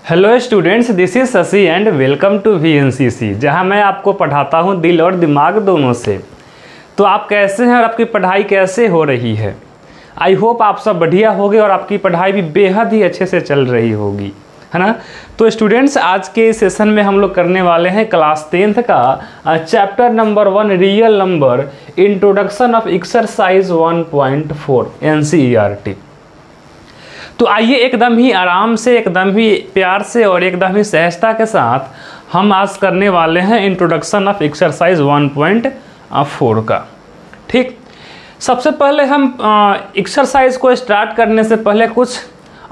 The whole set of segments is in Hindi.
Hello students, this is Shashi and welcome to VNCC, जहां मैं आपको पढ़ाता हूं दिल और दिमाग दोनों से। तो आप कैसे हैं और आपकी पढ़ाई कैसे हो रही है? आई होप आप सब बढ़िया होगे और आपकी पढ़ाई भी बेहद ही अच्छे से चल रही होगी, है ना। तो स्टूडेंट्स, आज के सेशन में हम लोग करने वाले हैं क्लास 10th का chapter number 1 real number, introduction of exercise 1.4 NCERT। तो आइए एकदम ही आराम से, एकदम ही प्यार से और एकदम ही सहजता के साथ हम आज करने वाले हैं इंट्रोडक्शन ऑफ एक्सरसाइज 1.4 का। ठीक, सबसे पहले हम एक्सरसाइज को स्टार्ट करने से पहले कुछ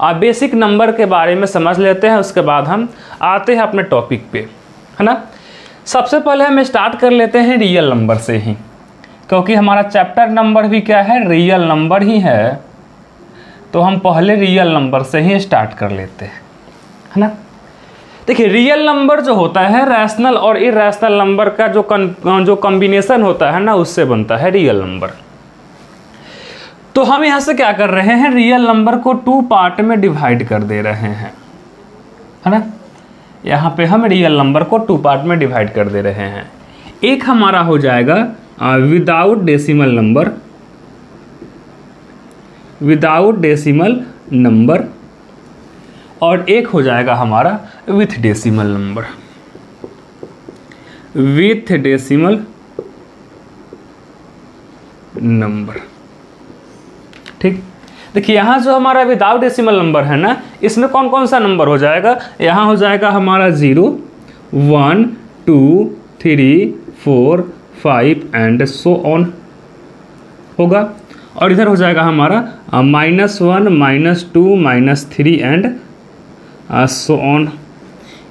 बेसिक नंबर के बारे में समझ लेते हैं, उसके बाद हम आते हैं अपने टॉपिक पे, है ना। सबसे पहले हम स्टार्ट कर लेते हैं रियल नंबर से ही, क्योंकि हमारा चैप्टर नंबर भी क्या है, रियल नंबर ही है। तो हम पहले रियल नंबर से ही स्टार्ट कर लेते हैं, है ना। देखिए, रियल नंबर जो होता है रैशनल और इरैशनल नंबर का जो कॉम्बिनेशन होता है ना, उससे बनता है रियल नंबर। तो हम यहाँ से क्या कर रहे हैं, रियल नंबर को 2 पार्ट में डिवाइड कर दे रहे हैं, है ना। यहाँ पे हम रियल नंबर को 2 पार्ट में डिवाइड कर दे रहे हैं। एक हमारा हो जाएगा without decimal number, without decimal number, और एक हो जाएगा हमारा with decimal number, with decimal number. ठीक, देखिए यहाँ जो हमारा विदाउट डेसिमल नंबर है ना, इसमें कौन कौन सा नंबर हो जाएगा, यहाँ हो जाएगा हमारा 0, 1, 2, 3, 4, 5 एंड सो ऑन होगा। और इधर हो जाएगा हमारा -1, -2, -3 एंड सो ऑन।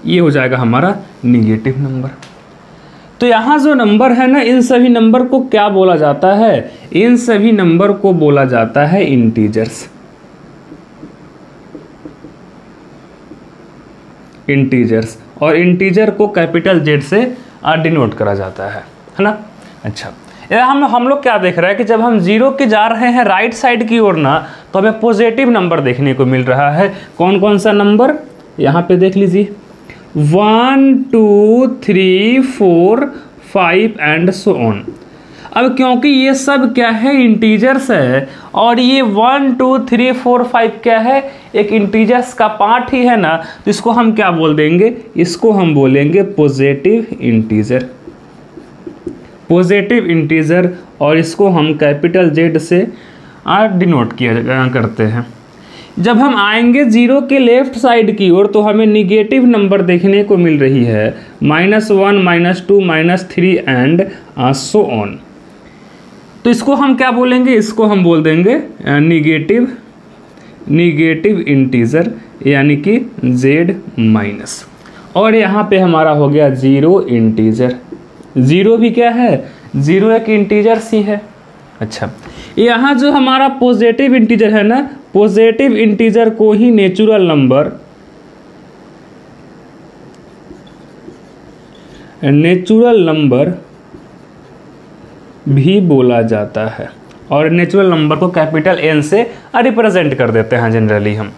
ये हो जाएगा हमारा निगेटिव नंबर। तो यहाँ जो नंबर है ना, इन सभी नंबर को क्या बोला जाता है, इन सभी नंबर को बोला जाता है इंटीजर्स। इंटीजर्स, और इंटीजर को कैपिटल Z से डिनोट करा जाता है ना। अच्छा, हम लोग क्या देख रहे हैं कि जब हम 0 के जा रहे हैं राइट साइड की ओर ना, तो हमें पॉजिटिव नंबर देखने को मिल रहा है। कौन कौन सा नंबर, यहाँ पे देख लीजिए, 1, 2, 3, 4, 5 एंड सो ऑन। अब क्योंकि ये सब क्या है, इंटीजर्स है, और ये 1, 2, 3, 4, 5 क्या है, एक इंटीजर्स का पार्ट ही है ना, तो इसको हम क्या बोल देंगे, इसको हम बोलेंगे पॉजिटिव इंटीजर, पॉजिटिव इंटीजर। और इसको हम कैपिटल Z से डिनोट किया करते हैं। जब हम आएंगे 0 के लेफ्ट साइड की ओर, तो हमें निगेटिव नंबर देखने को मिल रही है, -1, -2, -3 एंड सो ऑन। तो इसको हम क्या बोलेंगे, इसको हम बोल देंगे निगेटिव इंटीजर, यानी कि Z-। और यहाँ पे हमारा हो गया 0 इंटीजर। 0 भी क्या है, 0 एक इंटीजर सी है। अच्छा, यहाँ जो हमारा पॉजिटिव इंटीजर है ना, पॉजिटिव इंटीजर को ही नेचुरल नंबर भी बोला जाता है, और नेचुरल नंबर को कैपिटल N से रिप्रेजेंट कर देते हैं जनरली हम।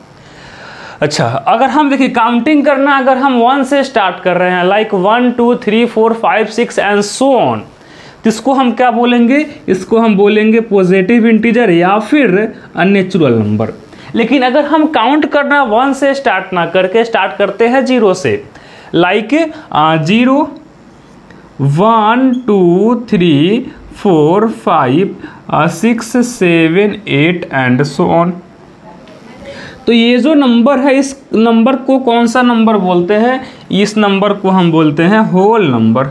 अच्छा, अगर हम देखिए काउंटिंग करना, अगर हम 1 से स्टार्ट कर रहे हैं, लाइक 1, 2, 3, 4, 5, 6 एंड सो ऑन, तो इसको हम क्या बोलेंगे, इसको हम बोलेंगे पॉजिटिव इंटीजर या फिर नेचुरल नंबर। लेकिन अगर हम काउंट करना 1 से स्टार्ट ना करके स्टार्ट करते हैं 0 से, लाइक 0, 1, 2, 3, 4, 5, 6, 7, 8 एंड सो ऑन, तो ये जो नंबर है, इस नंबर को कौन सा नंबर बोलते हैं, इस नंबर को हम बोलते हैं होल नंबर,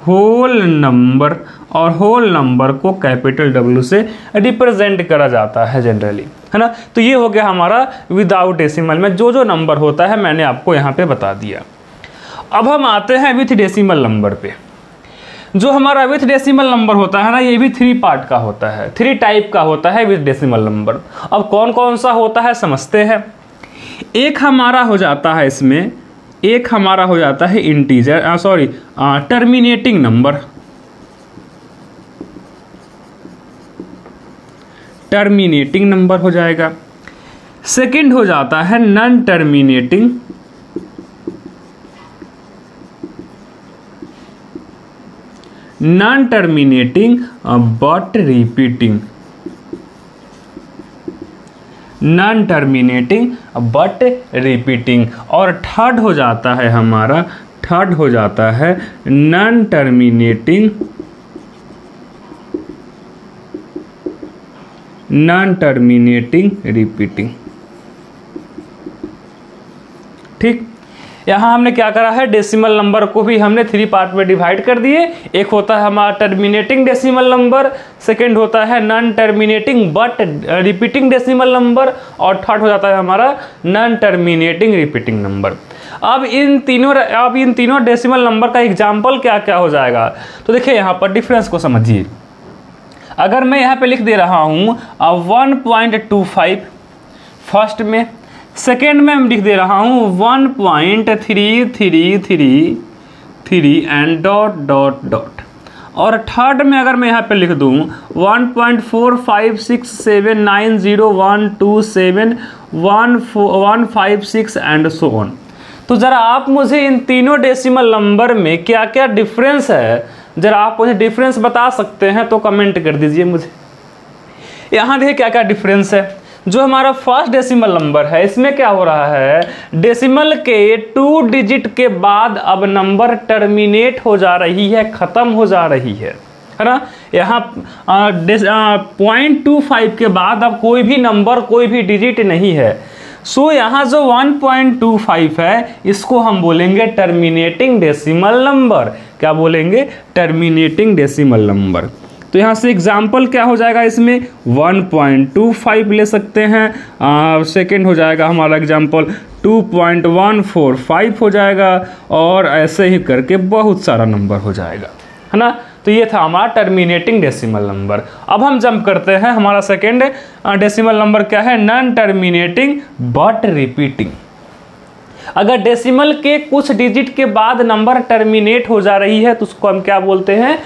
होल नंबर। और होल नंबर को कैपिटल W से रिप्रेजेंट करा जाता है जनरली, है ना। तो ये हो गया हमारा विदाउट डेसिमल में जो जो नंबर होता है, मैंने आपको यहाँ पे बता दिया। अब हम आते हैं विथ डेसिमल नंबर पे। जो हमारा विथ डेसिमल नंबर होता है ना, ये भी 3 पार्ट का होता है, 3 टाइप का होता है विथ डेसिमल नंबर। अब कौन कौन सा होता है समझते हैं। एक हमारा हो जाता है इसमें, एक हमारा हो जाता है integer, terminating number, terminating number हो जाएगा। सेकंड हो जाता है non terminating, non terminating but repeating, non terminating but repeating. और थर्ड हो जाता है हमारा, थर्ड हो जाता है non terminating, non terminating repeating. ठीक, यहाँ हमने क्या करा है, डेसिमल नंबर को भी हमने 3 पार्ट में डिवाइड कर दिए। एक होता है हमारा टर्मिनेटिंग डेसिमल नंबर, सेकंड होता है non terminating but repeating decimal number, और थर्ड हो जाता है हमारा नॉन टर्मिनेटिंग रिपीटिंग नंबर। अब इन तीनों डेसिमल नंबर का एग्जाम्पल क्या क्या हो जाएगा, तो देखिए यहाँ पर डिफरेंस को समझिए। अगर मैं यहाँ पे लिख दे रहा हूँ 1.25 फर्स्ट में, सेकेंड में हम लिख दे रहा हूँ 1.3333 एंड डॉट डॉट डॉट, और थर्ड में अगर मैं यहाँ पे लिख दूँ 1.456790127156 एंड सो ऑन। तो ज़रा आप मुझे इन तीनों डेसिमल नंबर में क्या क्या डिफरेंस है, ज़रा आप मुझे डिफरेंस बता सकते हैं तो कमेंट कर दीजिए मुझे। यहाँ देखिए क्या क्या डिफरेंस है। जो हमारा फर्स्ट डेसिमल नंबर है, इसमें क्या हो रहा है, डेसिमल के 2 डिजिट के बाद अब नंबर टर्मिनेट हो जा रही है, ख़त्म हो जा रही है ना। यहाँ 0.25 के बाद अब कोई भी नंबर, कोई भी डिजिट नहीं है। सो यहाँ जो 1.25 है, इसको हम बोलेंगे टर्मिनेटिंग डेसिमल नंबर। क्या बोलेंगे, टर्मिनेटिंग डेसिमल नंबर। तो यहाँ से एग्जाम्पल क्या हो जाएगा, इसमें 1.25 ले सकते हैं। सेकंड हो जाएगा हमारा एग्जाम्पल 2.145 हो जाएगा, और ऐसे ही करके बहुत सारा नंबर हो जाएगा, है ना। तो ये था हमारा टर्मिनेटिंग डेसिमल नंबर। अब हम जंप करते हैं, हमारा सेकेंड डेसिमल नंबर क्या है, नॉन टर्मिनेटिंग बट रिपीटिंग। अगर डेसिमल के कुछ डिजिट के बाद नंबर टर्मिनेट हो जा रही है तो उसको हम क्या बोलते हैं,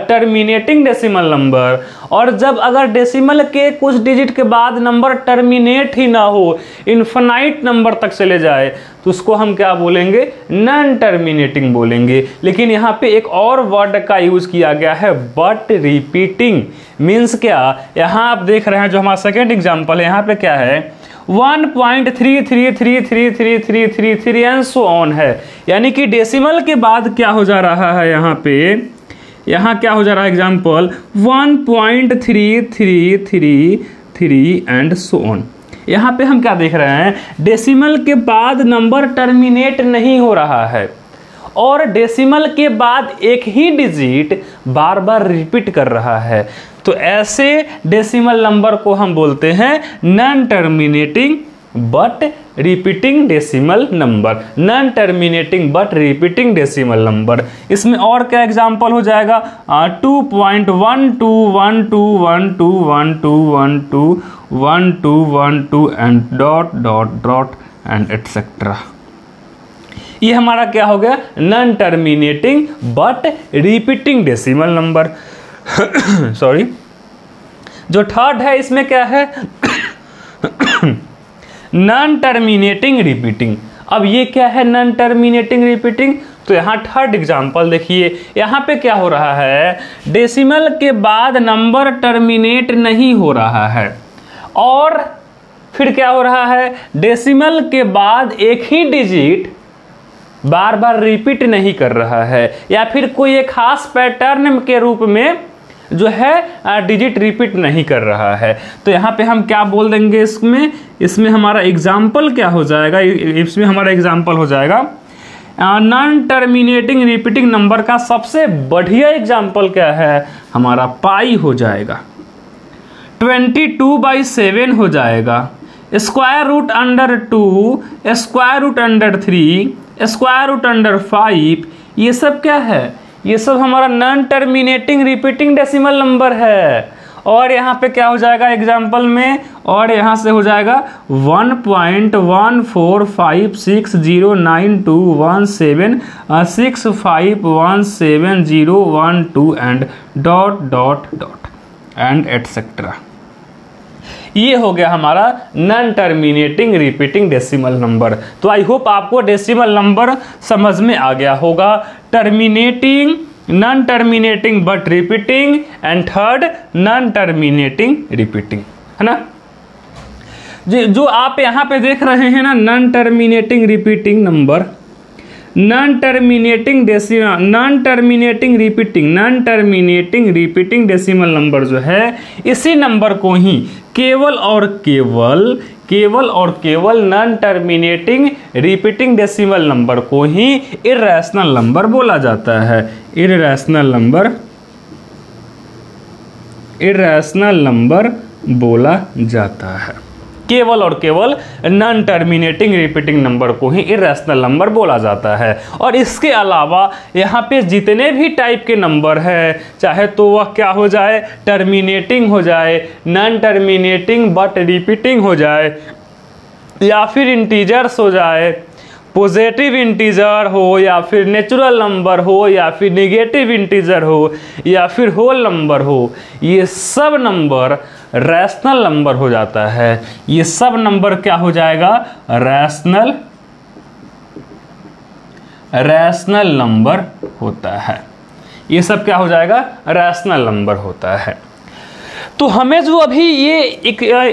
टर्मिनेटिंग डेसिमल नंबर। और जब अगर डेसिमल के कुछ डिजिट के बाद नंबर टर्मिनेट ही ना हो, इनफाइनाइट नंबर तक चले जाए, तो उसको हम क्या बोलेंगे, नॉन टर्मिनेटिंग बोलेंगे। लेकिन यहाँ पे एक और वर्ड का यूज किया गया है, बट रिपीटिंग। मीन्स क्या, यहाँ आप देख रहे हैं जो हमारा सेकेंड एग्जाम्पल है, यहाँ पे क्या है 1.33333333 एंड सो ऑन है। यानी कि डेसिमल के बाद क्या हो जा रहा है, यहाँ पे यहाँ क्या हो जा रहा है, एग्जाम्पल 1.3333 एंड सो ऑन। यहाँ पे हम क्या देख रहे हैं, डेसिमल के बाद नंबर टर्मिनेट नहीं हो रहा है, और डेसिमल के बाद एक ही डिजिट बार बार रिपीट कर रहा है। तो ऐसे डेसिमल नंबर को हम बोलते हैं non terminating but repeating decimal number, non terminating but repeating decimal number. इसमें और क्या एग्जांपल हो जाएगा, 2.121212121212 and dot dot dot and etcetera. ये हमारा क्या हो गया, non terminating but repeating decimal number. Sorry, जो थर्ड है इसमें क्या है, नॉन टर्मिनेटिंग रिपीटिंग। अब ये क्या है, नॉन टर्मिनेटिंग रिपीटिंग। तो यहाँ थर्ड एग्जांपल देखिए, यहाँ पे क्या हो रहा है, डेसिमल के बाद नंबर टर्मिनेट नहीं हो रहा है, और फिर क्या हो रहा है, डेसिमल के बाद एक ही डिजिट बार बार रिपीट नहीं कर रहा है, या फिर कोई एक खास पैटर्न के रूप में जो है डिजिट रिपीट नहीं कर रहा है। तो यहाँ पे हम क्या बोल देंगे, इसमें हमारा एग्जाम्पल क्या हो जाएगा, इसमें हमारा एग्जाम्पल हो जाएगा नॉन टर्मिनेटिंग रिपीटिंग नंबर का सबसे बढ़िया एग्जाम्पल क्या है, हमारा पाई हो जाएगा, 22/7 हो जाएगा, square root under 2, square root under 3, square root under 5। ये सब क्या है, ये सब हमारा non terminating repeating decimal number है। और यहाँ पे क्या हो जाएगा एग्जाम्पल में, और यहाँ से हो जाएगा 1.1456092176517012012 and dot dot dot and etcetera. ये हो गया हमारा non terminating repeating decimal number. तो आई होप आपको डेसिमल नंबर समझ में आ गया होगा। Terminating, non terminating but repeating, and third non terminating repeating, है ना। जो आप यहाँ पे देख रहे हैं ना, non terminating repeating number, non terminating decimal, non terminating repeating decimal number जो है, इसी नंबर को ही केवल और केवल non terminating repeating decimal number को ही इर्रेशनल नंबर बोला जाता है। इर्रेशनल नंबर बोला जाता है। केवल और केवल नॉन टर्मिनेटिंग रिपीटिंग नंबर को ही इर्रेशनल नंबर बोला जाता है। और इसके अलावा यहाँ पे जितने भी टाइप के नंबर है, चाहे तो वह क्या हो जाए, टर्मिनेटिंग हो जाए, नॉन टर्मिनेटिंग बट रिपीटिंग हो जाए, या फिर इंटीजर्स हो जाए, पॉजिटिव इंटीजर हो, या फिर नेचुरल नंबर हो, या फिर नेगेटिव इंटीजर हो, या फिर होल नंबर हो, ये सब नंबर रैशनल नंबर हो जाता है। ये सब नंबर क्या हो जाएगा, रैशनल नंबर होता है। ये सब क्या हो जाएगा, रैशनल नंबर होता है। तो हमें जो अभी ये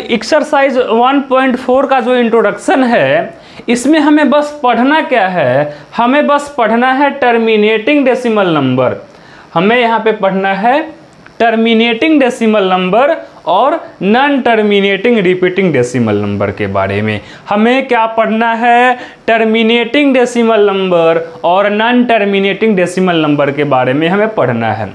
एक्सरसाइज 1.4 का जो इंट्रोडक्शन है, इसमें हमें बस पढ़ना क्या है, हमें बस पढ़ना है टर्मिनेटिंग डेसिमल नंबर। हमें यहाँ पे पढ़ना है टर्मिनेटिंग डेसिमल नंबर और non terminating repeating decimal number के बारे में। हमें क्या पढ़ना है, टर्मिनेटिंग डेसिमल नंबर और नॉन टर्मिनेटिंग डेसिमल नंबर के बारे में हमें पढ़ना है।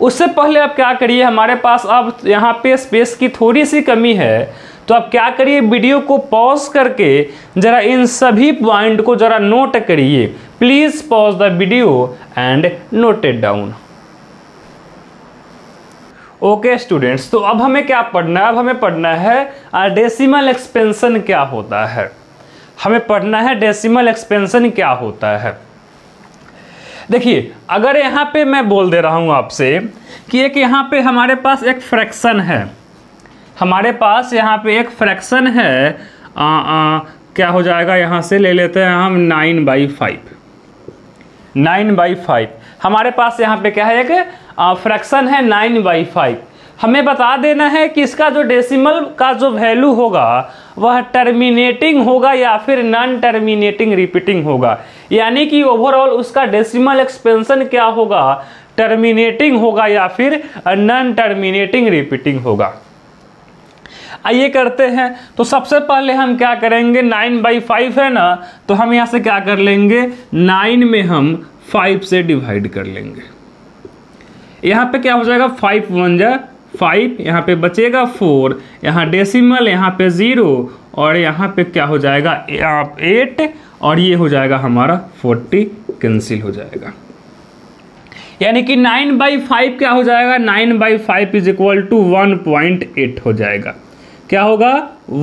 उससे पहले आप क्या करिए, हमारे पास अब यहाँ पे स्पेस की थोड़ी सी कमी है, तो आप क्या करिए, वीडियो को पॉज करके जरा इन सभी पॉइंट को जरा नोट करिए। Please pause the video and note it down. Okay students, तो अब हमें क्या पढ़ना है, अब हमें पढ़ना है डेसिमल एक्सपेंशन क्या होता है। हमें पढ़ना है डेसिमल एक्सपेंशन क्या होता है। देखिए, अगर यहाँ पे मैं बोल दे रहा हूँ आपसे कि एक यहाँ पे हमारे पास एक फ्रैक्शन है, हमारे पास यहाँ पे एक फ्रैक्शन है, क्या हो जाएगा, यहाँ से ले लेते हैं हम 9/5। हमारे पास यहाँ पे क्या है, एक फ्रैक्शन है 9/5। हमें बता देना है कि इसका जो डेसिमल का जो वैल्यू होगा वह टर्मिनेटिंग होगा या फिर नॉन टर्मिनेटिंग रिपीटिंग होगा, यानी कि ओवरऑल उसका डेसिमल एक्सपेंशन क्या होगा, टर्मिनेटिंग होगा या फिर नॉन टर्मिनेटिंग रिपीटिंग होगा। आइए करते हैं। तो सबसे पहले हम क्या करेंगे, 9/5 है ना, तो हम यहाँ से क्या कर लेंगे, 9 में हम 5 से डिवाइड कर लेंगे। यहाँ पे क्या हो जाएगा, 5 1 जा 5, यहाँ पे बचेगा 4, यहाँ डेसिमल, यहाँ पे 0, और यहाँ पे क्या हो जाएगा 8, और ये हो जाएगा हमारा 40, कैंसिल हो जाएगा। यानी कि 9/5 क्या हो जाएगा, 9/5 इज इक्वल टू 1.8 हो जाएगा। क्या होगा,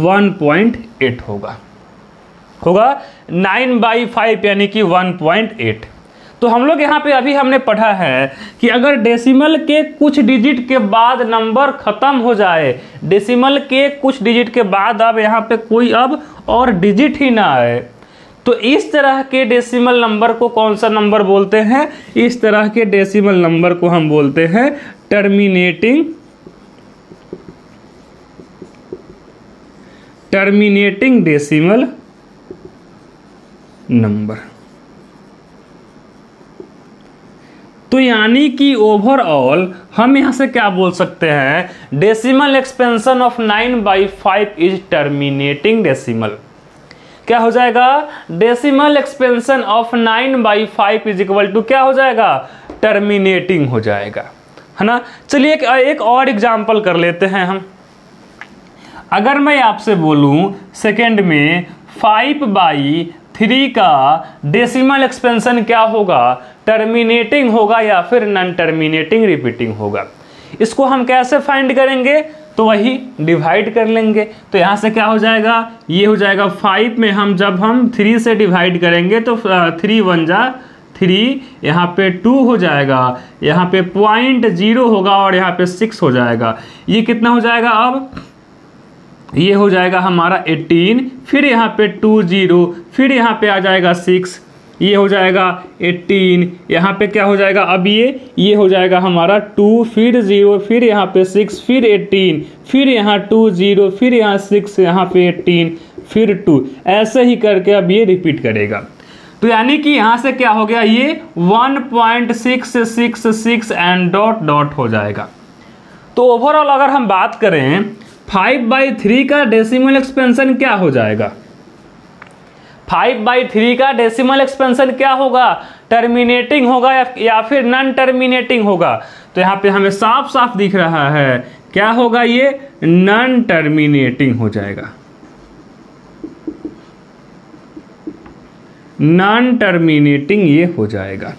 1.8 होगा 9/5 यानी कि 1.8। तो हम लोग यहाँ पे अभी हमने पढ़ा है कि अगर डेसिमल के कुछ डिजिट के बाद नंबर खत्म हो जाए, डेसिमल के कुछ डिजिट के बाद अब यहाँ पे कोई अब और डिजिट ही ना आए, तो इस तरह के डेसिमल नंबर को कौन सा नंबर बोलते हैं, इस तरह के डेसिमल नंबर को हम बोलते हैं टर्मिनेटिंग डेसिमल नंबर। तो यानी कि ओवरऑल हम यहां से क्या बोल सकते हैं, decimal expansion of 9/5 is terminating decimal. क्या हो जाएगा, decimal expansion of 9/5 is equal to क्या हो जाएगा, टर्मिनेटिंग हो जाएगा, है ना। चलिए एक और एग्जांपल कर लेते हैं हम। अगर मैं आपसे बोलूं सेकंड में 5/3 का डेसिमल एक्सपेंशन क्या होगा, टर्मिनेटिंग होगा या फिर नॉन टर्मिनेटिंग रिपीटिंग होगा, इसको हम कैसे फाइंड करेंगे, तो वही डिवाइड कर लेंगे। तो यहाँ से क्या हो जाएगा, ये हो जाएगा 5 में हम जब हम 3 से डिवाइड करेंगे तो 3 1 जा 3, यहाँ पे 2 हो जाएगा, यहाँ पे 0.0 होगा और यहाँ पे 6 हो जाएगा। ये कितना हो जाएगा अब ये हो जाएगा हमारा 18, फिर यहाँ पे 2 0, फिर यहाँ पे आ जाएगा 6, ये हो जाएगा 18, यहाँ पे क्या हो जाएगा अब ये हो जाएगा हमारा 2, फिर 0, फिर यहाँ पे 6, फिर 18, फिर यहाँ 2 0, फिर यहाँ 6, यहाँ पे 18, फिर 2, ऐसे ही करके अब ये रिपीट करेगा। तो यानी कि यहाँ से क्या हो गया, ये 1.666 एंड डॉट डॉट हो जाएगा। तो ओवरऑल अगर हम बात करें 5/3 का डेसिमल एक्सपेंशन क्या हो जाएगा, 5/3 का डेसिमल एक्सपेंशन क्या होगा, टर्मिनेटिंग होगा या फिर नॉन टर्मिनेटिंग होगा। तो यहाँ पे हमें साफ साफ दिख रहा है क्या होगा, ये नॉन टर्मिनेटिंग हो जाएगा, नॉन टर्मिनेटिंग ये हो जाएगा।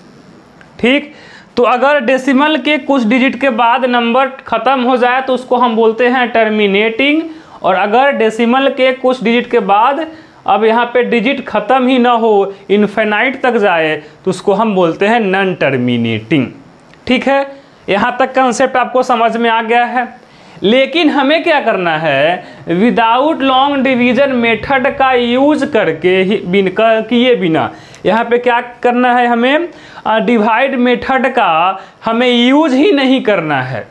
ठीक, तो अगर डेसिमल के कुछ डिजिट के बाद नंबर खत्म हो जाए तो उसको हम बोलते हैं टर्मिनेटिंग, और अगर डेसिमल के कुछ डिजिट के बाद अब यहाँ पे डिजिट खत्म ही ना हो, इनफिनाइट तक जाए, तो उसको हम बोलते हैं नॉन टर्मिनेटिंग। ठीक है, यहाँ तक कंसेप्ट आपको समझ में आ गया है। लेकिन हमें क्या करना है, विदाउट लॉन्ग डिवीजन मेथड का यूज करके ही किए बिना यहाँ पे क्या करना है, हमें डिवाइड मेथड का हमें यूज ही नहीं करना है।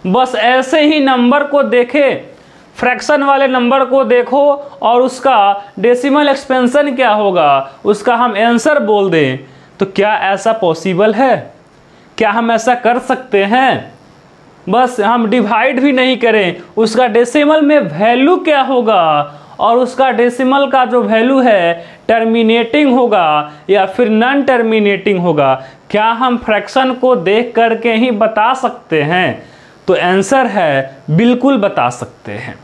बस ऐसे ही नंबर को देखे, फ्रैक्शन वाले नंबर को देखो और उसका डेसिमल एक्सपेंशन क्या होगा उसका हम आंसर बोल दें, तो क्या ऐसा पॉसिबल है, क्या हम ऐसा कर सकते हैं। बस हम डिवाइड भी नहीं करें, उसका डेसिमल में वैल्यू क्या होगा और उसका डेसिमल का जो वैल्यू है टर्मिनेटिंग होगा या फिर नॉन टर्मिनेटिंग होगा, क्या हम फ्रैक्शन को देख करके ही बता सकते हैं। तो आंसर है बिल्कुल बता सकते हैं,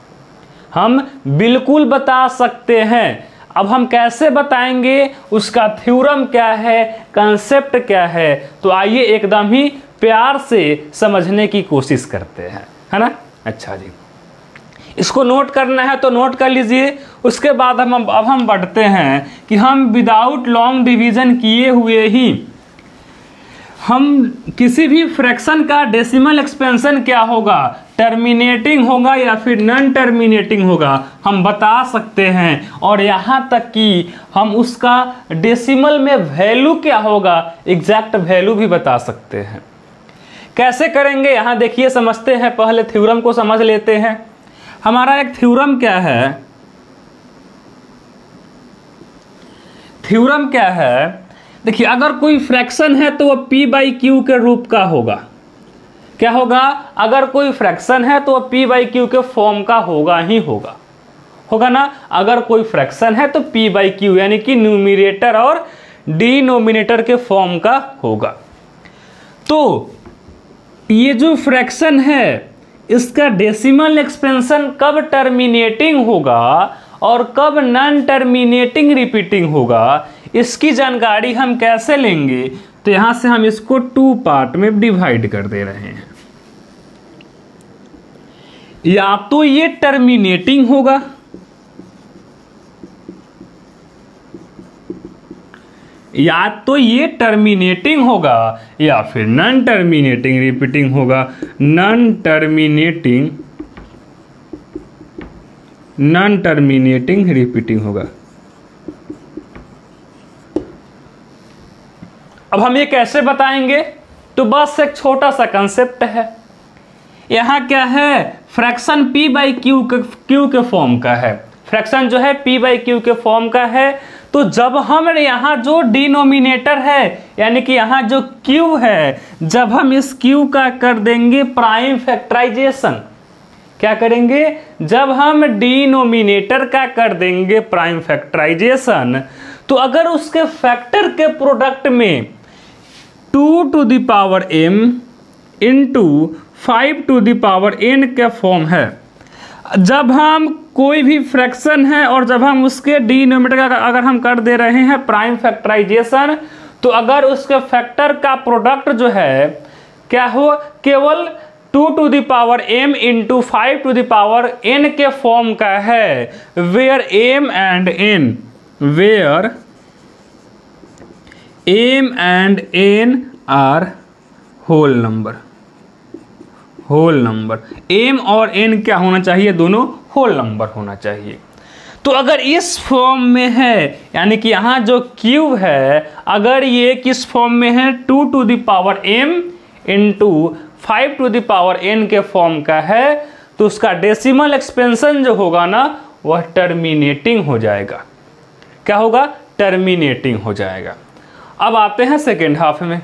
हम बिल्कुल बता सकते हैं। अब हम कैसे बताएंगे, उसका थ्योरम क्या है, कंसेप्ट क्या है, तो आइए एकदम ही प्यार से समझने की कोशिश करते हैं, है ना। अच्छा जी, इसको नोट करना है तो नोट कर लीजिए। उसके बाद अब हम बढ़ते हैं कि हम विदाउट लॉन्ग डिवीजन किए हुए ही हम किसी भी फ्रैक्शन का डेसिमल एक्सपेंशन क्या होगा, टर्मिनेटिंग होगा या फिर नॉन टर्मिनेटिंग होगा, हम बता सकते हैं। और यहाँ तक कि हम उसका डेसिमल में वैल्यू क्या होगा, एग्जैक्ट वैल्यू भी बता सकते हैं। कैसे करेंगे, यहाँ देखिए समझते हैं, पहले थ्योरम को समझ लेते हैं। हमारा एक थ्योरम क्या है, थ्योरम क्या है, देखिए अगर कोई फ्रैक्शन है तो वो p/q के रूप का होगा। क्या होगा, अगर कोई फ्रैक्शन है तो वो p/q के फॉर्म का होगा ही होगा ना। अगर कोई फ्रैक्शन है तो p/q यानी कि न्यूमरेटर और डिनोमिनेटर के फॉर्म का होगा। तो ये जो फ्रैक्शन है इसका डेसिमल एक्सपेंशन कब टर्मिनेटिंग होगा और कब नॉन टर्मिनेटिंग रिपीटिंग होगा, इसकी जानकारी हम कैसे लेंगे। तो यहां से हम इसको 2 पार्ट में डिवाइड कर दे रहे हैं। या तो ये टर्मिनेटिंग होगा या तो ये टर्मिनेटिंग होगा या फिर नॉन टर्मिनेटिंग रिपीटिंग होगा। नॉन टर्मिनेटिंग रिपीटिंग होगा। अब हम ये कैसे बताएंगे, तो बस एक छोटा सा कंसेप्ट है। यहां क्या है, फ्रैक्शन p/q के फॉर्म का है, फ्रैक्शन जो है p/q के फॉर्म का है। तो जब हम यहाँ जो डिनोमिनेटर है यानी कि यहाँ जो q है, जब हम इस q का कर देंगे प्राइम फैक्टराइजेशन, क्या करेंगे, जब हम डिनोमिनेटर का कर देंगे प्राइम फैक्टराइजेशन, तो अगर उसके फैक्टर के प्रोडक्ट में 2m इंटू 5n का फॉर्म है, जब हम कोई भी फ्रैक्शन है और जब हम उसके डिनोमिनेटर का अगर हम कर दे रहे हैं प्राइम फैक्टराइजेशन, तो अगर उसके फैक्टर का प्रोडक्ट जो है क्या हो, केवल 2m इंटू 5n के फॉर्म का है, where m and n are whole number. m और n क्या होना चाहिए, दोनों होल नंबर होना चाहिए। तो अगर इस फॉर्म में है, यानी कि यहाँ जो क्यूब है अगर ये किस फॉर्म में है 2 to the power m into 5 to the power n के फॉर्म का है, तो उसका डेसिमल एक्सपेंशन जो होगा ना वह टर्मिनेटिंग हो जाएगा। क्या होगा? टर्मिनेटिंग हो जाएगा। अब आते हैं सेकेंड हाफ में।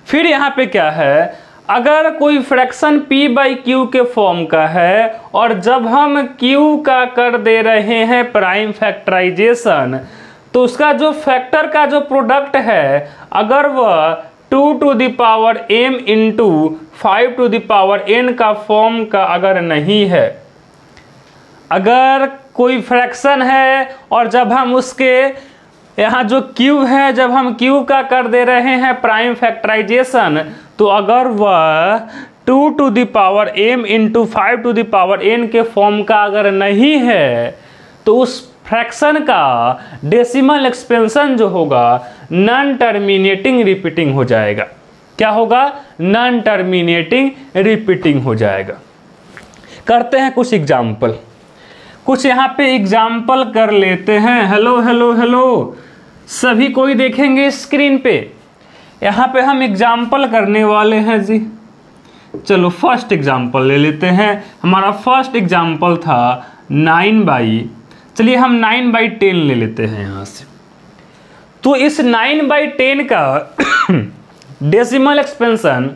फिर यहाँ पे क्या है, अगर कोई फ्रैक्शन p बाई क्यू के फॉर्म का है और जब हम q का कर दे रहे हैं प्राइम फैक्टराइजेशन, तो उसका जो फैक्टर का जो प्रोडक्ट है अगर वह 2 to the power m into 5 to the power n का फॉर्म का अगर नहीं है, अगर कोई फ्रैक्शन है और जब हम उसके यहाँ जो क्यूब है जब हम क्यूब का कर दे रहे हैं प्राइम फैक्टराइजेशन, तो अगर वह 2 to the power m into 5 to the power n के फॉर्म का अगर नहीं है, तो उस फ्रैक्शन का डेसिमल एक्सपेंशन जो होगा नॉन टर्मिनेटिंग रिपीटिंग हो जाएगा। क्या होगा? नॉन टर्मिनेटिंग रिपीटिंग हो जाएगा। करते हैं कुछ एग्जाम्पल, कुछ यहाँ पे एग्जाम्पल कर लेते हैं। हेलो हेलो हेलो सभी कोई देखेंगे स्क्रीन पे। यहाँ पे हम एग्जाम्पल करने वाले हैं जी। चलो फर्स्ट एग्जाम्पल ले लेते हैं। हमारा फर्स्ट एग्जाम्पल था 9/, चलिए हम 9/10 ले लेते हैं यहाँ से। तो इस 9/10 का डेसिमल एक्सपेंशन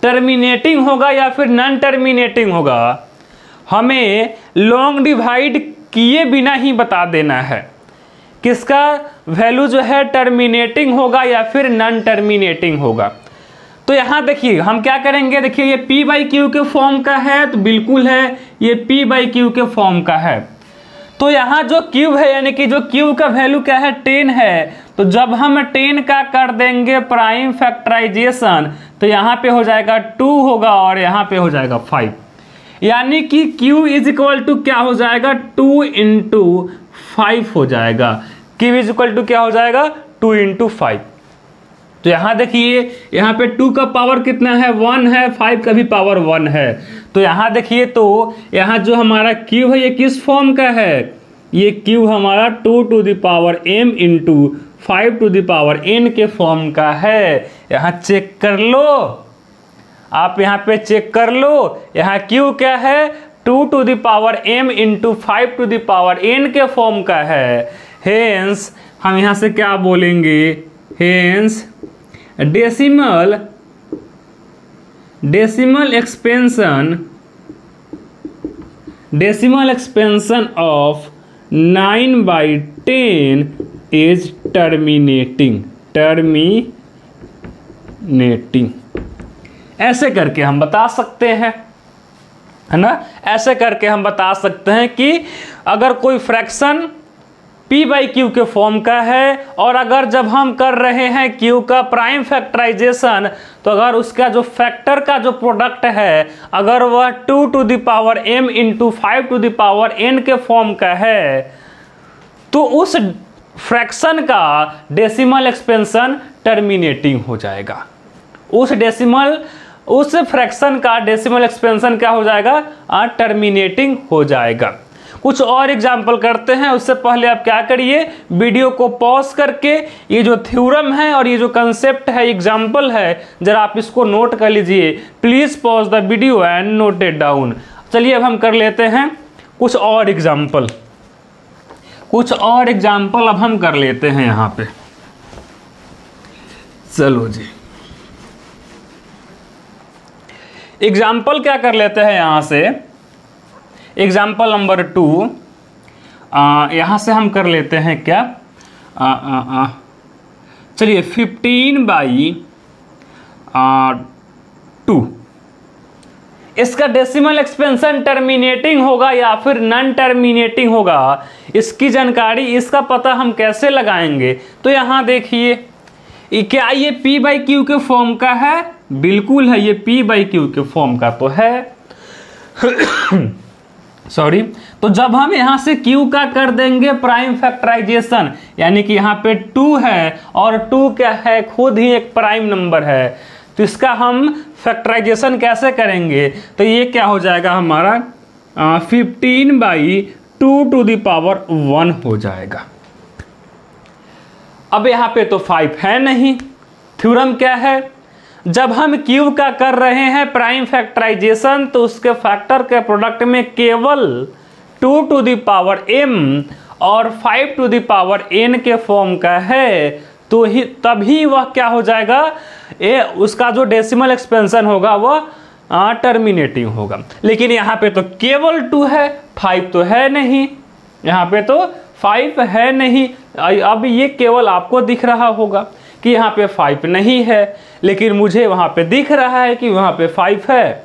टर्मिनेटिंग होगा या फिर नॉन टर्मिनेटिंग होगा, हमें लॉन्ग डिवाइड किए बिना ही बता देना है। किसका वैल्यू जो है टर्मिनेटिंग होगा या फिर नॉन टर्मिनेटिंग होगा। तो यहाँ देखिए हम क्या करेंगे, देखिए ये p बाई क्यू के फॉर्म का है तो बिल्कुल है, ये p बाई क्यू के फॉर्म का है। तो यहाँ जो क्यूब है यानी कि जो क्यूब का वैल्यू क्या है 10 है, तो जब हम 10 का कर देंगे प्राइम फैक्टराइजेशन तो यहाँ पे हो जाएगा 2 होगा और यहाँ पे हो जाएगा 5, यानी कि Q इज इक्वल टू क्या हो जाएगा 2 इंटू 5 हो जाएगा। Q इज इक्वल टू क्या हो जाएगा 2 इंटू 5। तो यहाँ देखिए यहाँ पे 2 का पावर कितना है 1 है, 5 का भी पावर 1 है। तो यहाँ देखिए तो यहाँ जो हमारा Q है ये किस फॉर्म का है, ये Q हमारा 2 to the power m into 5 to the power n के फॉर्म का है। यहाँ चेक कर लो, आप यहाँ पे चेक कर लो, यहाँ Q क्या है 2 to the power m into 5 to the power n के फॉर्म का है। हेंस हम यहाँ से क्या बोलेंगे, hence decimal expansion of 9/10 is terminating. ऐसे करके हम बता सकते हैं, है ना, ऐसे करके हम बता सकते हैं कि अगर कोई फ्रैक्शन p बाई क्यू के फॉर्म का है और अगर जब हम कर रहे हैं q का प्राइम फैक्टराइजेशन, तो अगर उसका जो फैक्टर का जो प्रोडक्ट है अगर वह 2 to the power m into 5 to the power n के फॉर्म का है, तो उस फ्रैक्शन का डेसिमल एक्सपेंशन टर्मिनेटिंग हो जाएगा। उस फ्रैक्शन का डेसिमल एक्सपेंशन क्या हो जाएगा, टर्मिनेटिंग हो जाएगा। कुछ और एग्जाम्पल करते हैं, उससे पहले आप क्या करिए, वीडियो को पॉज करके ये जो थ्योरम है और ये जो कंसेप्ट है एग्जाम्पल है जरा आप इसको नोट कर लीजिए। Please pause the video and note it down. चलिए अब हम कर लेते हैं कुछ और एग्जाम्पल, अब हम कर लेते हैं यहाँ पे। चलो जी एग्जाम्पल क्या कर लेते हैं यहाँ से, एग्जाम्पल नंबर 2 यहाँ से हम कर लेते हैं क्या, चलिए 15/2। इसका डेसिमल एक्सपेंशन टर्मिनेटिंग होगा या फिर नॉन टर्मिनेटिंग होगा, इसकी जानकारी, इसका पता हम कैसे लगाएंगे। तो यहाँ देखिए क्या ये p बाई क्यू के फॉर्म का है, बिल्कुल है, ये p बाई क्यू के फॉर्म का तो है सॉरी। तो जब हम यहाँ से Q का कर देंगे प्राइम फैक्टराइजेशन, यानी कि यहाँ पे 2 है और 2 क्या है, खुद ही एक प्राइम नंबर है, तो इसका हम फैक्टराइजेशन कैसे करेंगे, तो ये क्या हो जाएगा हमारा 15/2⁴ हो जाएगा। अब यहाँ पे तो 5 है नहीं। थ्योरम क्या है, जब हम क्यूब का कर रहे हैं प्राइम फैक्टराइजेशन तो उसके फैक्टर के प्रोडक्ट में केवल 2⁴m और 5⁴n के फॉर्म का है, तो ही तभी वह क्या हो जाएगा, उसका जो डेसिमल एक्सपेंशन होगा वह टर्मिनेटिंग होगा। लेकिन यहाँ पे तो केवल 2 है, 5 तो है नहीं, यहाँ पे तो 5 है नहीं। अब ये केवल आपको दिख रहा होगा कि यहाँ पे 5 नहीं है, लेकिन मुझे वहाँ पे दिख रहा है कि वहाँ पे 5 है।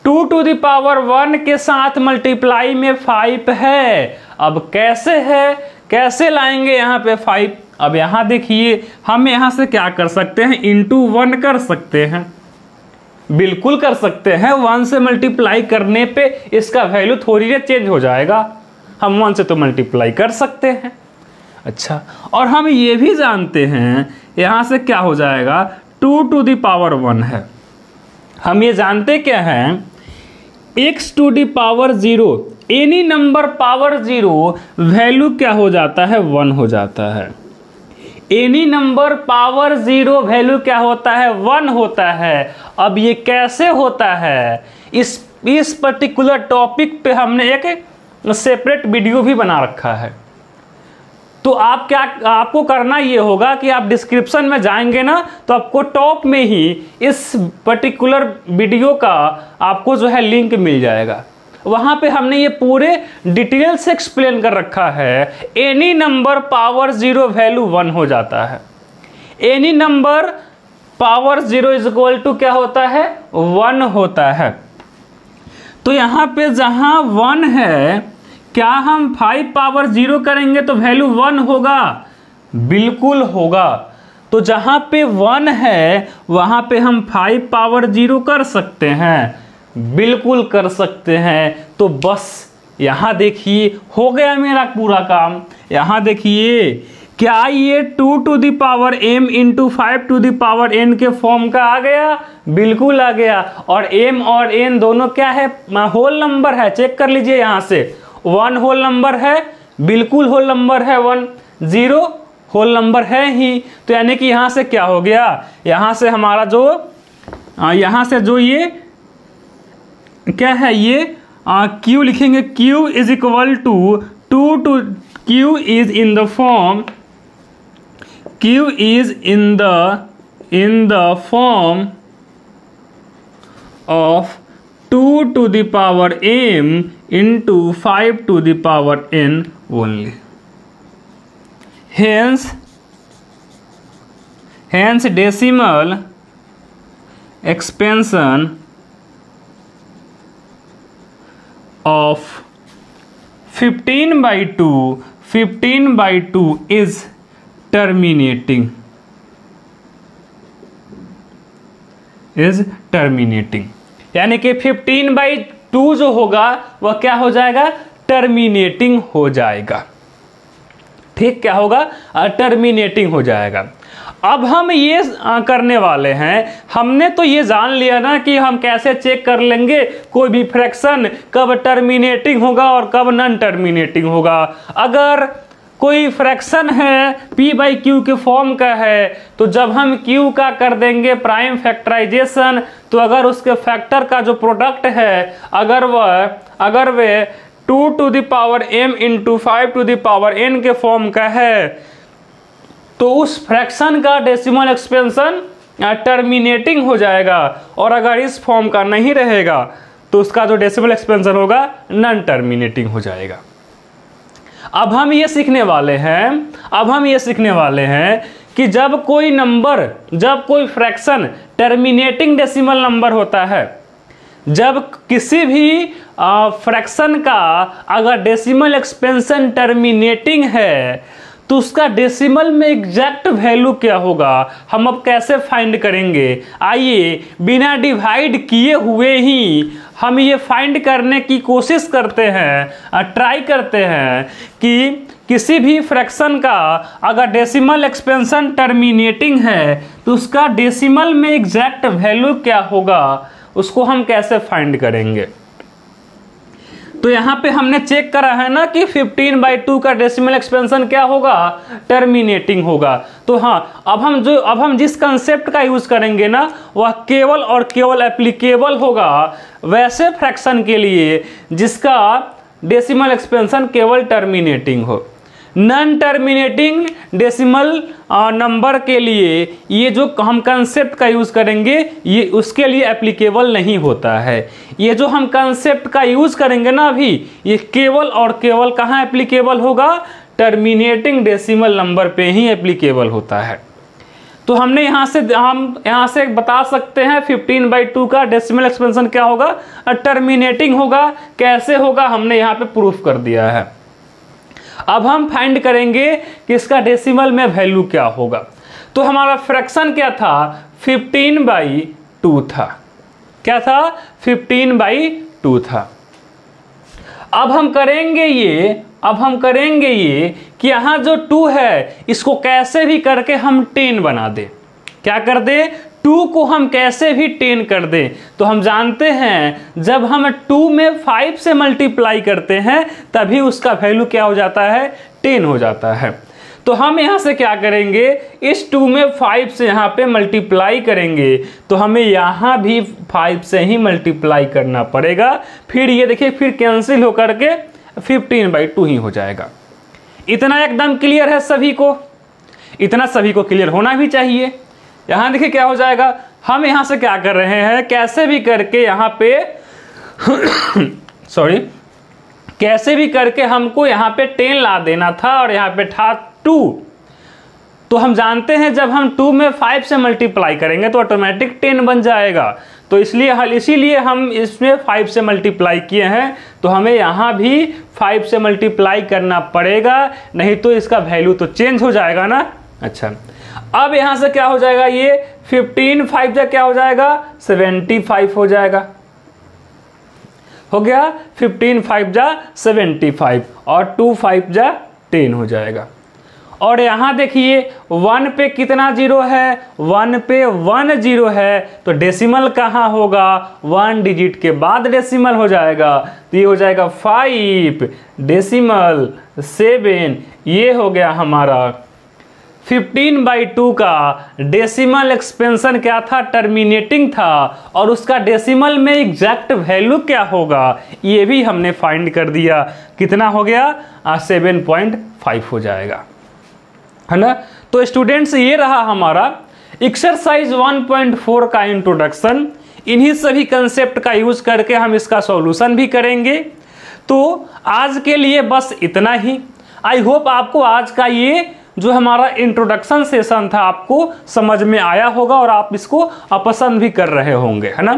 2⁴1 के साथ मल्टीप्लाई में 5 है। अब कैसे है, कैसे लाएंगे यहाँ पे 5? अब यहाँ देखिए, हम यहाँ से क्या कर सकते हैं, इंटू 1 कर सकते हैं, बिल्कुल कर सकते हैं। 1 से मल्टीप्लाई करने पे इसका वैल्यू थोड़ी देर चेंज हो जाएगा, हम 1 से तो मल्टीप्लाई कर सकते हैं। अच्छा, और हम ये भी जानते हैं यहाँ से क्या हो जाएगा, 2⁴1 है। हम ये जानते क्या हैं, x⁴0 any number power 0 value क्या हो जाता है, 1 हो जाता है। एनी नंबर पावर 0 वैल्यू क्या होता है, 1 होता है। अब ये कैसे होता है, इस पर्टिकुलर टॉपिक पे हमने एक सेपरेट वीडियो भी बना रखा है। तो आपको करना ये होगा कि आप डिस्क्रिप्शन में जाएंगे ना, तो आपको टॉप में ही इस पर्टिकुलर वीडियो का आपको जो है लिंक मिल जाएगा। वहां पे हमने ये पूरे डिटेल से एक्सप्लेन कर रखा है। एनी नंबर पावर 0 वैल्यू 1 हो जाता है। Any number power 0 is equal to क्या होता है, 1 होता है। तो यहाँ पे जहां 1 है, क्या हम 5 पावर 0 करेंगे तो वैल्यू 1 होगा, बिल्कुल होगा। तो जहां पे 1 है वहां पे हम 5 पावर 0 कर सकते हैं, बिल्कुल कर सकते हैं। तो बस यहाँ देखिए हो गया मेरा पूरा काम। यहाँ देखिए, क्या ये 2⁴m इंटू 5⁴n के फॉर्म का आ गया, बिल्कुल आ गया। और m और n दोनों क्या है, होल नंबर है, चेक कर लीजिए यहाँ से। 1 होल नंबर है, बिल्कुल होल नंबर है 1, 0 होल नंबर है ही। तो यानी कि यहाँ से क्या हो गया, यहाँ से हमारा जो यहाँ से जो ये क्या है, ये q लिखेंगे, q is equal to q is in the form, q is in the form of 2⁴m into 5⁴n only. Hence decimal expansion of 15/2 is terminating. यानी कि 15/2 जो होगा वह क्या हो जाएगा, टर्मिनेटिंग हो जाएगा। ठीक, क्या होगा, टर्मिनेटिंग हो जाएगा। अब हम ये करने वाले हैं, हमने तो ये जान लिया ना कि हम कैसे चेक कर लेंगे कोई भी फ्रैक्शन कब टर्मिनेटिंग होगा और कब नॉन टर्मिनेटिंग होगा। अगर कोई फ्रैक्शन है p/q के फॉर्म का है, तो जब हम q का कर देंगे प्राइम फैक्टराइजेशन, तो अगर उसके फैक्टर का जो प्रोडक्ट है अगर वे 2⁴m इंटू 5⁴n के फॉर्म का है, तो उस फ्रैक्शन का डेसिमल एक्सपेंशन टर्मिनेटिंग हो जाएगा। और अगर इस फॉर्म का नहीं रहेगा तो उसका जो डेसिमल एक्सपेंशन होगा नॉन टर्मिनेटिंग हो जाएगा। अब हम ये सीखने वाले हैं कि जब कोई फ्रैक्शन टर्मिनेटिंग डेसिमल नंबर होता है, जब किसी भी फ्रैक्शन का अगर डेसिमल एक्सपेंशन टर्मिनेटिंग है, तो उसका डेसिमल में एग्जैक्ट वैल्यू क्या होगा, हम अब कैसे फाइंड करेंगे। आइए बिना डिवाइड किए हुए ही हम ये फाइंड करने की कोशिश करते हैं, ट्राई करते हैं कि किसी भी फ्रैक्शन का अगर डेसिमल एक्सपेंशन टर्मिनेटिंग है तो उसका डेसिमल में एग्जैक्ट वैल्यू क्या होगा, उसको हम कैसे फाइंड करेंगे। तो यहाँ पे हमने चेक करा है ना कि 15/2 का डेसिमल एक्सपेंशन क्या होगा, टर्मिनेटिंग होगा। तो हाँ, अब हम जिस कंसेप्ट का यूज करेंगे ना वह केवल और केवल एप्लीकेबल होगा वैसे फ्रैक्शन के लिए जिसका डेसिमल एक्सपेंशन केवल टर्मिनेटिंग हो। नॉन टर्मिनेटिंग डेसिमल नंबर के लिए ये जो हम कंसेप्ट का यूज़ करेंगे ये उसके लिए एप्लीकेबल नहीं होता है। ये जो हम कंसेप्ट का यूज़ करेंगे ना अभी, ये केवल और केवल कहाँ एप्लीकेबल होगा, टर्मिनेटिंग डेसिमल नंबर पे ही एप्लीकेबल होता है। तो हम यहाँ से बता सकते हैं 15/2 का डेसिमल एक्सपेंशन क्या होगा, टर्मिनेटिंग होगा। कैसे होगा हमने यहाँ पे प्रूफ कर दिया है। अब हम फाइंड करेंगे कि इसका डेसिमल में वैल्यू क्या होगा। तो हमारा फ्रैक्शन क्या था, 15/2 था। क्या था, 15/2 था। अब हम करेंगे ये कि यहाँ जो 2 है इसको कैसे भी करके हम 10 बना दें। क्या कर दे, 2 को हम कैसे भी 10 कर दें। तो हम जानते हैं जब हम 2 में 5 से मल्टीप्लाई करते हैं तभी उसका वैल्यू क्या हो जाता है, 10 हो जाता है। तो हम यहाँ से क्या करेंगे, इस 2 में 5 से यहाँ पे मल्टीप्लाई करेंगे तो हमें यहाँ भी 5 से ही मल्टीप्लाई करना पड़ेगा। फिर ये देखिए, फिर कैंसिल होकर के 15/2 ही हो जाएगा। इतना एकदम क्लियर है सभी को, इतना सभी को क्लियर होना भी चाहिए। यहाँ देखिए क्या हो जाएगा, हम यहाँ से क्या कर रहे हैं, कैसे भी करके यहाँ पे कैसे भी करके हमको यहाँ पे 10 ला देना था और यहाँ पे था 2। तो हम जानते हैं जब हम 2 में 5 से मल्टीप्लाई करेंगे तो ऑटोमेटिक 10 बन जाएगा। तो इसीलिए हम इसमें 5 से मल्टीप्लाई किए हैं। तो हमें यहाँ भी 5 से मल्टीप्लाई करना पड़ेगा, नहीं तो इसका वैल्यू तो चेंज हो जाएगा ना। अच्छा, अब यहाँ से क्या हो जाएगा, ये 15 5 जा क्या हो जाएगा, 75 हो जाएगा। हो गया, 15 5 जा 75 और 2 5 जा 10 हो जाएगा। और यहाँ देखिए 1 पे कितना जीरो है, 1 पे 1 जीरो है। तो डेसिमल कहाँ होगा, 1 डिजिट के बाद डेसिमल हो जाएगा। तो ये हो जाएगा 5.7। ये हो गया हमारा 15/2 का डेसिमल एक्सपेंशन क्या था, टर्मिनेटिंग था। और उसका डेसिमल में एग्जैक्ट वैल्यू क्या होगा ये भी हमने फाइंड कर दिया। कितना हो गया, 7.5 हो जाएगा, है ना। तो स्टूडेंट्स ये रहा हमारा एक्सरसाइज 1.4 का इंट्रोडक्शन। इन्हीं सभी कंसेप्ट का यूज करके हम इसका सॉल्यूशन भी करेंगे। तो आज के लिए बस इतना ही। आई होप आपको आज का ये जो हमारा इंट्रोडक्शन सेशन था आपको समझ में आया होगा और आप इसको पसंद भी कर रहे होंगे, है ना।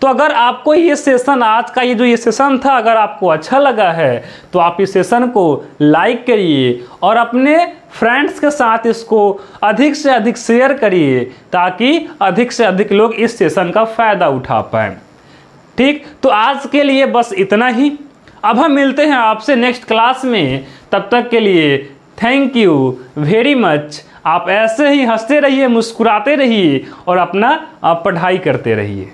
तो अगर आपको ये सेशन, आज का ये सेशन था, अगर आपको अच्छा लगा है तो आप इस सेशन को लाइक करिए और अपने फ्रेंड्स के साथ इसको अधिक से अधिक शेयर करिए ताकि अधिक से अधिक लोग इस सेशन का फ़ायदा उठा पाएँ। ठीक, तो आज के लिए बस इतना ही। अब हम मिलते हैं आपसे नेक्स्ट क्लास में। तब तक के लिए थैंक यू वेरी मच। आप ऐसे ही हंसते रहिए, मुस्कुराते रहिए और अपना पढ़ाई करते रहिए।